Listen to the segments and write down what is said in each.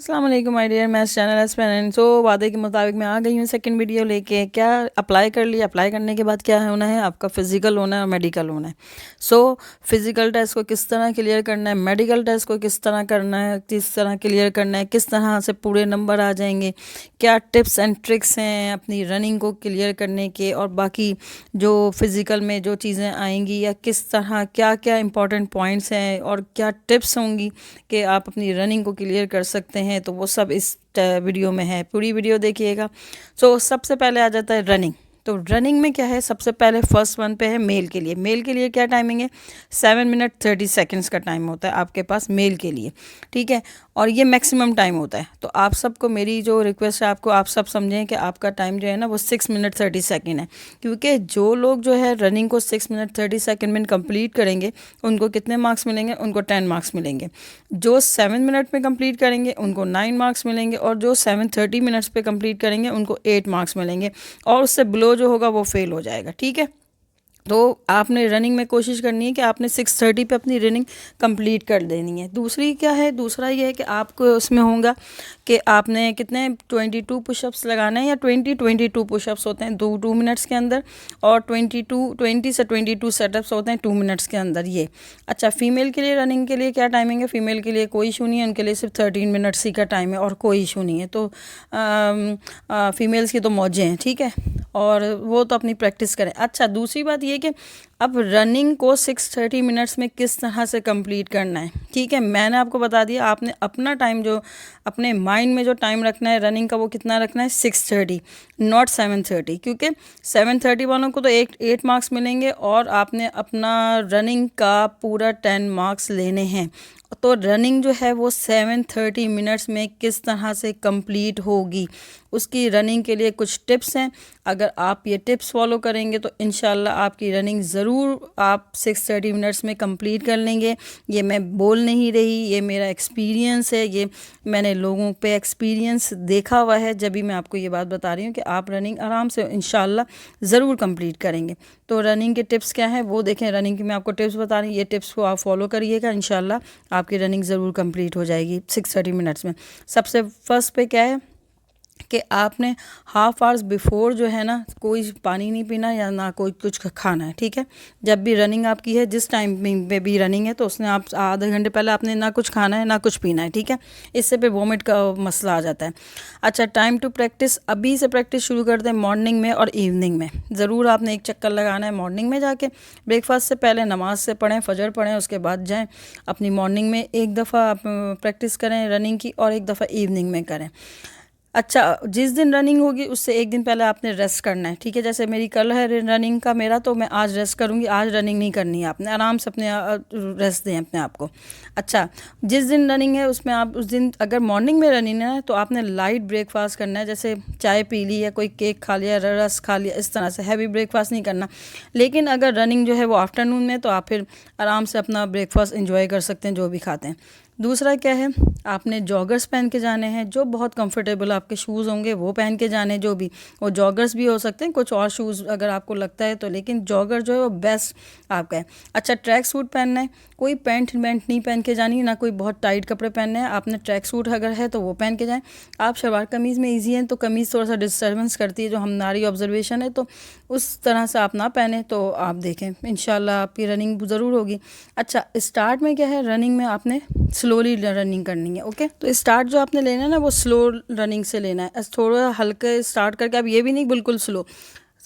अस्सलाम वालेकुम my dear maths channel aspirant. So वादे के मुताबिक मैं आ गई हूँ सेकंड वीडियो लेके। क्या अप्लाई कर लिया, अप्लाई करने के बाद क्या होना है, आपका फिजिकल होना है और मेडिकल होना है। सो फिजिकल टेस्ट को किस तरह क्लियर करना है, मेडिकल टेस्ट को किस तरह करना है, किस तरह क्लियर करना है, किस तरह से पूरे नंबर आ जाएंगे, क्या टिप्स एंड ट्रिक्स हैं अपनी रनिंग को क्लियर करने के, और बाकी जो फिज़िकल में जो चीज़ें आएंगी या किस तरह क्या क्या इंपॉर्टेंट पॉइंट्स हैं और क्या टिप्स होंगी कि आप अपनी रनिंग को क्लियर कर सकते हैं, तो वो सब इस वीडियो में है। पूरी वीडियो देखिएगा। सो सबसे पहले आ जाता है रनिंग। तो रनिंग में क्या है, सबसे पहले फर्स्ट वन पे है मेल के लिए। मेल के लिए क्या टाइमिंग है, 7 मिनट 30 सेकेंड्स का टाइम होता है आपके पास मेल के लिए, ठीक है। और ये मैक्सिमम टाइम होता है। तो आप सबको मेरी जो रिक्वेस्ट है, आपको आप सब समझें कि आपका टाइम जो है ना वो 6 मिनट 30 सेकेंड है, क्योंकि जो लोग जो है रनिंग को 6 मिनट 30 सेकेंड में कंप्लीट करेंगे उनको कितने मार्क्स मिलेंगे, उनको 10 मार्क्स मिलेंगे। जो 7 मिनट में कंप्लीट करेंगे उनको 9 मार्क्स मिलेंगे, और जो 7:30 मिनट्स पे कंप्लीट करेंगे उनको 8 मार्क्स मिलेंगे, और उससे बिलो जो होगा वो फेल हो जाएगा, ठीक है। तो आपने रनिंग में कोशिश करनी है कि आपने 6:30 पे अपनी रनिंग कंप्लीट कर देनी है। दूसरी क्या है, दूसरा ये है कि आपको उसमें होगा कि आपने कितने 22 पुशअप्स लगाना है, या 22 पुशअप्स होते हैं 2 मिनट्स के अंदर, और 20 से 22 सेटअप्स होते हैं 2 मिनट्स के अंदर ये। अच्छा, फीमेल के लिए रनिंग के लिए क्या टाइमिंग है, फीमेल के लिए कोई इशू नहीं है, उनके लिए सिर्फ 13 मिनट्स ही का टाइम है और कोई इशू नहीं है। तो फीमेल्स की तो मौजें हैं, ठीक है, और वो तो अपनी प्रैक्टिस करें। अच्छा, दूसरी बात ये कि अब रनिंग को 6:30 मिनट्स में किस तरह से कंप्लीट करना है, ठीक है। मैंने आपको बता दिया, आपने अपना टाइम जो अपने माइंड में जो टाइम रखना है रनिंग का, वो कितना रखना है 6:30, नॉट 7:30, क्योंकि 7:30 वालों को तो 8 मार्क्स मिलेंगे और आपने अपना रनिंग का पूरा 10 मार्क्स लेने हैं। तो रनिंग जो है वो 7:30 मिनट्स में किस तरह से कंप्लीट होगी, उसकी रनिंग के लिए कुछ टिप्स हैं। अगर आप ये टिप्स फॉलो करेंगे तो इंशाल्लाह आपकी रनिंग ज़रूर आप 6:30 मिनट्स में कंप्लीट कर लेंगे। ये मैं बोल नहीं रही, ये मेरा एक्सपीरियंस है, ये मैंने लोगों पे एक्सपीरियंस देखा हुआ है, जब भी मैं आपको ये बात बता रही हूँ कि आप रनिंग आराम से इंशाल्लाह ज़रूर कंप्लीट करेंगे। तो रनिंग के टिप्स क्या हैं वो देखें। रनिंग की मैं आपको टिप्स बता रही हूँ, ये टिप्स को आप फॉलो करिएगा, इंशाल्लाह आपकी रनिंग ज़रूर कंप्लीट हो जाएगी 6:30 मिनट्स में। सबसे फर्स्ट पे क्या है कि आपने हाफ आवर्स बिफोर जो है ना कोई पानी नहीं पीना या ना कोई कुछ खाना है, ठीक है। जब भी रनिंग आपकी है, जिस टाइम पे भी रनिंग है, तो उसने आप आधे घंटे पहले आपने ना कुछ खाना है ना कुछ पीना है, ठीक है। इससे पे वोमिट का मसला आ जाता है। अच्छा, टाइम टू प्रैक्टिस, अभी से प्रैक्टिस शुरू कर दें मॉर्निंग में और इवनिंग में। ज़रूर आपने एक चक्कर लगाना है मॉर्निंग में जाके, ब्रेकफास्ट से पहले नमाज से पढ़ें, फजर पढ़ें, उसके बाद जाएँ अपनी मॉर्निंग में एक दफ़ा आप प्रैक्टिस करें रनिंग की, और एक दफ़ा इवनिंग में करें। अच्छा, जिस दिन रनिंग होगी उससे एक दिन पहले आपने रेस्ट करना है, ठीक है। जैसे मेरी कल है रनिंग का मेरा, तो मैं आज रेस्ट करूँगी, आज रनिंग नहीं करनी है आपने, आराम से अपने रेस्ट दें अपने आप को। अच्छा, जिस दिन रनिंग है उसमें आप उस दिन अगर मॉर्निंग में रनिंग है तो आपने लाइट ब्रेकफास्ट करना है, जैसे चाय पी ली या कोई केक खा लिया, रस खा लिया, इस तरह से हैवी ब्रेकफास्ट नहीं करना। लेकिन अगर रनिंग जो है वो आफ्टरनून में, तो आप फिर आराम से अपना ब्रेकफास्ट इंजॉय कर सकते हैं जो भी खाते हैं। दूसरा क्या है, आपने जॉगर्स पहन के जाने हैं, जो बहुत कंफर्टेबल आपके शूज़ होंगे वो पहन के जाने, जो भी वो जॉगर्स भी हो सकते हैं, कुछ और शूज़ अगर आपको लगता है तो, लेकिन जॉगर जो है वो बेस्ट आपका है। अच्छा, ट्रैक सूट पहनना है, कोई पैंट वेंट नहीं पहन के जानी, ना कोई बहुत टाइट कपड़े पहनने हैं। आपने ट्रैक सूट अगर है तो वो पहन के जाएं। आप शलवार कमीज़ में ईजी हैं तो कमीज़ थोड़ा सा डिस्टर्बेंस करती है, जो हमारी ऑब्जर्वेशन है, तो उस तरह से आप ना पहने, तो आप देखें इंशाल्लाह आपकी रनिंग ज़रूर होगी। अच्छा, स्टार्ट में क्या है, रनिंग में आपने स्लोली रनिंग करनी है, ओके। तो स्टार्ट जो आपने लेना है ना वो स्लो रनिंग से लेना है, थोड़ा हल्के स्टार्ट करके, अब ये भी नहीं बिल्कुल स्लो,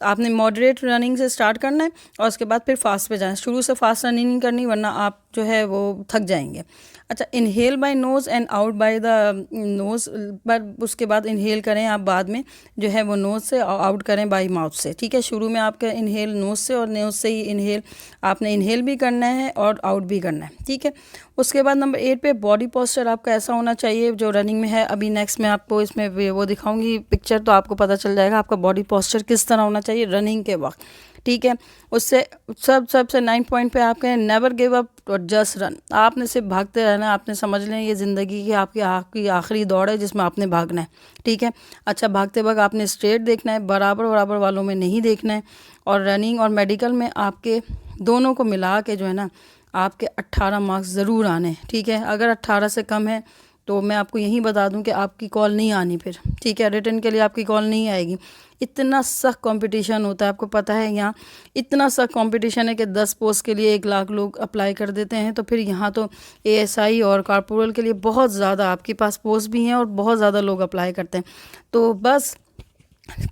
आपने मॉडरेट रनिंग से स्टार्ट करना है और उसके बाद फिर फास्ट पे जाना है। शुरू से फास्ट रनिंग नहीं करनी, वरना आप जो है वो थक जाएंगे। अच्छा, inhale by nose and out by the nose, पर उसके बाद इनहेल करें आप, बाद में जो है वो नोज़ से, आउट करें बाय माउथ से, ठीक है। शुरू में आपका इनहेल नोज़ से, और नोज़ से ही इनहेल आपने इनहेल भी करना है और आउट भी करना है, ठीक है। उसके बाद नंबर 8 पे बॉडी पोस्चर आपका ऐसा होना चाहिए जो रनिंग में है। अभी नेक्स्ट मैं आपको इसमें वो दिखाऊंगी पिक्चर, तो आपको पता चल जाएगा आपका बॉडी पोस्चर किस तरह होना चाहिए रनिंग के वक्त, ठीक है। उससे सबसे 9 पॉइंट पे आपके नेवर गिव अप और जस्ट रन। आपने सिर्फ भागते रहना है, आपने समझ लें ये ज़िंदगी की आपकी आखिरी दौड़ है जिसमें आपने भागना है, ठीक है। अच्छा, भागते वक्त आपने स्ट्रेट देखना है, बराबर बराबर वालों में नहीं देखना है। और रनिंग और मेडिकल में आपके दोनों को मिला के जो है ना आपके 18 मार्क्स ज़रूर आने हैं, ठीक है। अगर 18 से कम है तो मैं आपको यही बता दूं कि आपकी कॉल नहीं आनी फिर, ठीक है, रिटर्न के लिए आपकी कॉल नहीं आएगी। इतना सख्त कंपटीशन होता है, आपको पता है यहाँ इतना सख्त कंपटीशन है कि 10 पोस्ट के लिए 1 लाख लोग अप्लाई कर देते हैं। तो फिर यहाँ तो एएसआई और कॉर्पोरल के लिए बहुत ज़्यादा आपके पास पोस्ट भी हैं और बहुत ज़्यादा लोग अप्लाई करते हैं। तो बस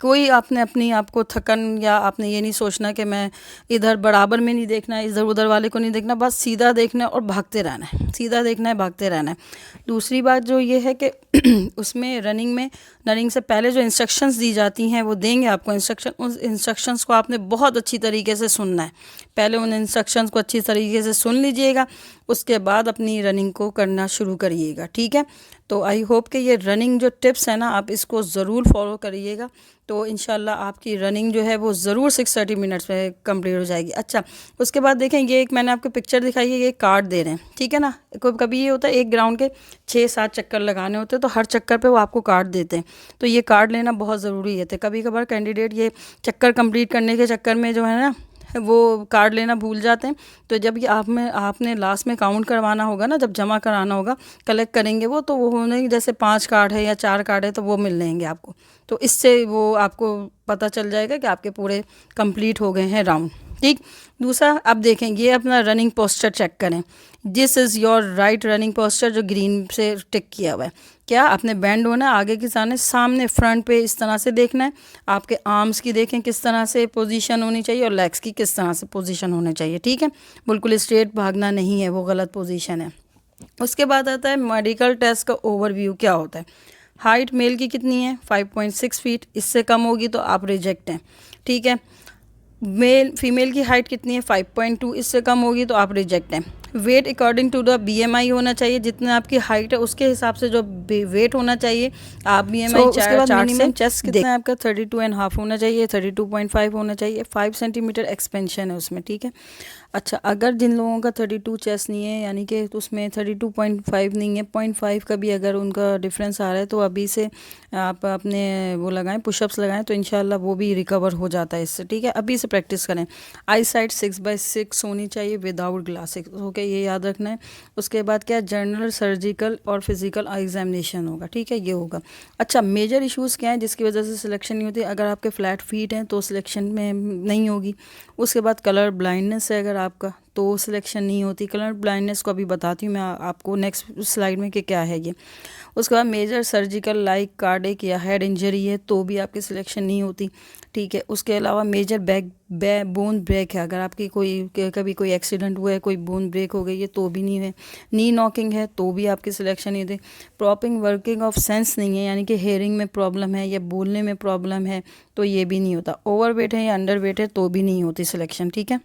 कोई आपने अपनी आपको थकन या आपने ये नहीं सोचना कि मैं इधर बराबर में नहीं देखना है, इधर उधर वाले को नहीं देखना, बस सीधा देखना है और भागते रहना है, सीधा देखना है, भागते रहना है। दूसरी बात जो ये है कि उसमें रनिंग से पहले जो इंस्ट्रक्शंस दी जाती हैं वो देंगे आपको इंस्ट्रक्शन, उस इंस्ट्रक्शंस को आपने बहुत अच्छी तरीके से सुनना है। पहले उन इंस्ट्रक्शंस को अच्छी तरीके से सुन लीजिएगा, उसके बाद अपनी रनिंग को करना शुरू करिएगा, ठीक है। तो आई होप कि ये रनिंग जो टिप्स है ना, आप इसको ज़रूर फॉलो करिएगा, तो इंशाल्लाह आपकी रनिंग जो है वो ज़रूर 630 मिनट्स में कंप्लीट हो जाएगी। अच्छा, उसके बाद देखें, ये एक मैंने आपको पिक्चर दिखाई है, ये कार्ड दे रहे हैं, ठीक है ना। कभी ये होता है एक ग्राउंड के 6-7 चक्कर लगाने होते हैं, तो हर चक्कर पे वो आपको कार्ड देते हैं, तो ये कार्ड लेना बहुत ज़रूरी है। तो कभी कभार कैंडिडेट ये चक्कर कंप्लीट करने के चक्कर में जो है ना वो कार्ड लेना भूल जाते हैं। तो जब ये आपने लास्ट में काउंट करवाना होगा ना, जब जमा कराना होगा, कलेक्ट करेंगे वो, तो वो होने जैसे 5 कार्ड है या 4 कार्ड है तो वो मिल लेंगे आपको। तो इससे वो आपको पता चल जाएगा कि आपके पूरे कंप्लीट हो गए हैं राउंड, ठीक। दूसरा, अब देखें, ये अपना रनिंग पोस्चर चेक करें। This is your right running posture, जो ग्रीन से टिक किया हुआ है। क्या आपने बैंड होना है आगे की सामने फ्रंट पे इस तरह से देखना है। आपके आर्म्स की देखें किस तरह से पोजीशन होनी चाहिए और लेग्स की किस तरह से पोजीशन होनी चाहिए, ठीक है। बिल्कुल स्ट्रेट भागना नहीं है, वो गलत पोजीशन है। उसके बाद आता है मेडिकल टेस्ट का ओवरव्यू क्या होता है। हाइट मेल की कितनी है, 5.6 फीट, इससे कम होगी तो आप रिजेक्ट हैं, ठीक है। फीमेल की हाइट कितनी है, 5.2, इससे कम होगी तो आप रिजेक्ट हैं। Weight according to the BMI होना चाहिए, जितना आपकी हाइट है उसके हिसाब से जो वेट होना चाहिए आप बीएमआई चार्ट से। चेस्ट कितना है आपका, 32.5 होना चाहिए, 32.5 होना चाहिए। 5 सेंटीमीटर एक्सपेंशन है उसमें, ठीक है। अच्छा, अगर जिन लोगों का 32 चेस्ट नहीं है, यानी कि उसमें 32.5 नहीं है, 0.5 का भी अगर उनका डिफरेंस आ रहा है, तो अभी से आप अपने वो लगाएं, पुशअप्स लगाएं, तो इंशाल्लाह वो भी रिकवर हो जाता है इससे, ठीक है। अभी से प्रैक्टिस करें। आई साइट 6/6 होनी चाहिए विदाउट ग्लासेस, ओके, ये याद रखना है। उसके बाद क्या, जनरल, सर्जिकल और फिजिकल एग्जामिनेशन होगा, ठीक है, ये होगा। अच्छा, मेजर इश्यूज़ क्या हैं जिसकी वजह से सिलेक्शन नहीं होती। अगर आपके फ्लैट फीट हैं तो सिलेक्शन में नहीं होगी। उसके बाद कलर ब्लाइंडनेस है अगर आपका, तो सिलेक्शन नहीं होती। कलर ब्लाइंडनेस को अभी बताती हूँ मैं आपको नेक्स्ट स्लाइड में कि क्या है ये। उसके बाद मेजर सर्जिकल लाइक कार्डिक या हेड इंजरी है तो भी आपकी सिलेक्शन नहीं होती, ठीक है। उसके अलावा मेजर बोन ब्रेक है, अगर आपकी कभी कोई एक्सीडेंट हुआ है, कोई बोन ब्रेक हो गई है तो भी नहीं है। नी नॉकिंग है तो भी आपकी सिलेक्शन नहीं होती। प्रॉपिंग वर्किंग ऑफ सेंस नहीं है, यानी कि हेयरिंग में प्रॉब्लम है या बोलने में प्रॉब्लम है तो ये भी नहीं होता। ओवर वेट है या अंडर वेट है तो भी नहीं होती सिलेक्शन, ठीक है।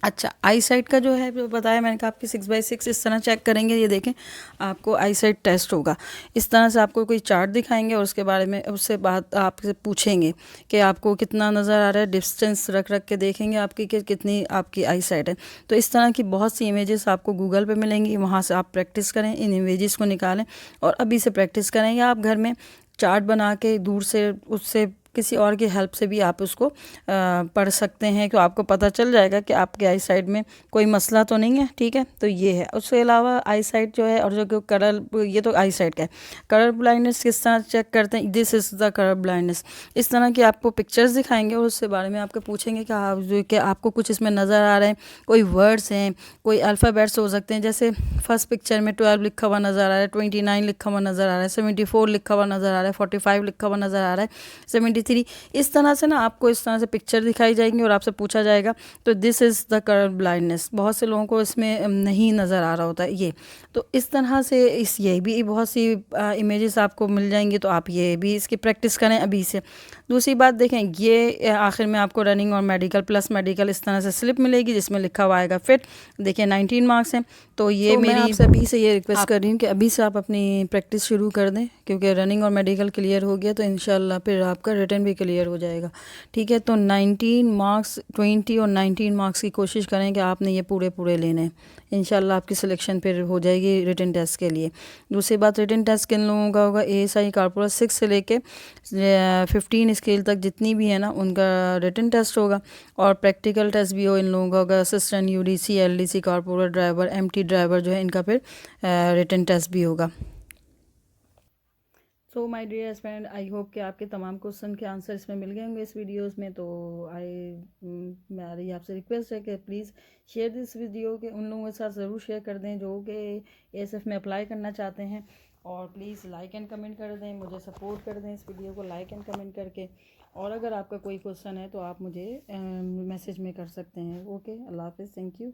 अच्छा, आई साइट का जो है जो बताया मैंने कहा, आपकी 6/6 इस तरह चेक करेंगे। ये देखें, आपको आई साइट टेस्ट होगा, इस तरह से आपको कोई चार्ट दिखाएंगे और उसके बारे में उससे बात आपसे पूछेंगे कि आपको कितना नज़र आ रहा है, डिस्टेंस रख के देखेंगे आपकी कि कितनी आपकी आई साइट है। तो इस तरह की बहुत सी इमेजेस आपको गूगल पे मिलेंगी, वहाँ से आप प्रैक्टिस करें, इन इमेजेस को निकालें और अभी से प्रैक्टिस करें, या आप घर में चार्ट बना के दूर से उससे किसी और की हेल्प से भी आप उसको पढ़ सकते हैं, तो आपको पता चल जाएगा कि आपके आई साइड में कोई मसला तो नहीं है, ठीक है। तो ये है। उसके अलावा आई साइड जो है और जो कलर, ये तो आई साइड का है। कलर ब्लाइंडनेस किस तरह चेक करते हैं, this is the colour blindness. इस तरह की आपको पिक्चर्स दिखाएंगे और उसके बारे में आपको पूछेंगे कि आपको कुछ इसमें नज़र आ रहा है, कोई वर्ड्स हैं, कोई अल्फ़ाबेट्स हो सकते हैं। जैसे फर्स्ट पिक्चर में 12 लिखा हुआ नज़र आ रहा है, 29 लिखा हुआ नज़र आ रहा है, 74 लिखा हुआ नज़र आ रहा है, 45 लिखा हुआ नज़र आ रहा है, 73। इस तरह से ना आपको इस तरह से पिक्चर दिखाई जाएंगी और आपसे पूछा जाएगा। तो this is the colour blindness. बहुत से लोगों को इसमें नहीं नज़र आ रहा होता है ये, तो इस तरह से ये भी बहुत सी इमेजेस आपको मिल जाएंगी, तो आप ये भी इसकी प्रैक्टिस करें अभी से। दूसरी बात देखें, ये आखिर में आपको रनिंग और मेडिकल प्लस मेडिकल इस तरह से स्लिप मिलेगी जिसमें लिखा हुआ आएगा फिट। देखिए 19 मार्क्स हैं। तो ये मेरी आपसे अभी से ये रिक्वेस्ट कर रही हूँ कि अभी से आप अपनी प्रैक्टिस शुरू कर दें, क्योंकि रनिंग और मेडिकल क्लियर हो गया तो इंशाल्लाह फिर आपका रिटर्न भी क्लियर हो जाएगा, ठीक है। तो 19 मार्क्स, 20 और 19 मार्क्स की कोशिश करें कि आपने ये पूरे लेने, इंशाल्लाह आपकी सिलेक्शन फिर हो जाएगी रिटन टेस्ट के लिए। दूसरी बात, रिटन टेस्ट किन लोगों का होगा, एएसआई कॉर्पोरल 6 से लेके 15 स्केल तक जितनी भी है ना उनका रिटन टेस्ट होगा, और प्रैक्टिकल टेस्ट भी हो इन लोगों का होगा। Assistant UDC, LDC, corporal driver, MT driver जो है इनका फिर रिटन टेस्ट भी होगा। So my dear friend, I hope कि आपके तमाम क्वेश्चन के आंसर इसमें मिल गए होंगे इस वीडियोस में। तो मेरी आपसे रिक्वेस्ट है कि प्लीज़ शेयर दिस वीडियो के उन लोगों के साथ ज़रूर शेयर कर दें जो कि एएसएफ में अप्लाई करना चाहते हैं। और प्लीज़ लाइक एंड कमेंट कर दें, मुझे सपोर्ट कर दें इस वीडियो को लाइक एंड कमेंट करके। और अगर आपका कोई क्वेश्चन है तो आप मुझे मैसेज में कर सकते हैं। ओके, अल्लाह हाफिज़, थैंक यू।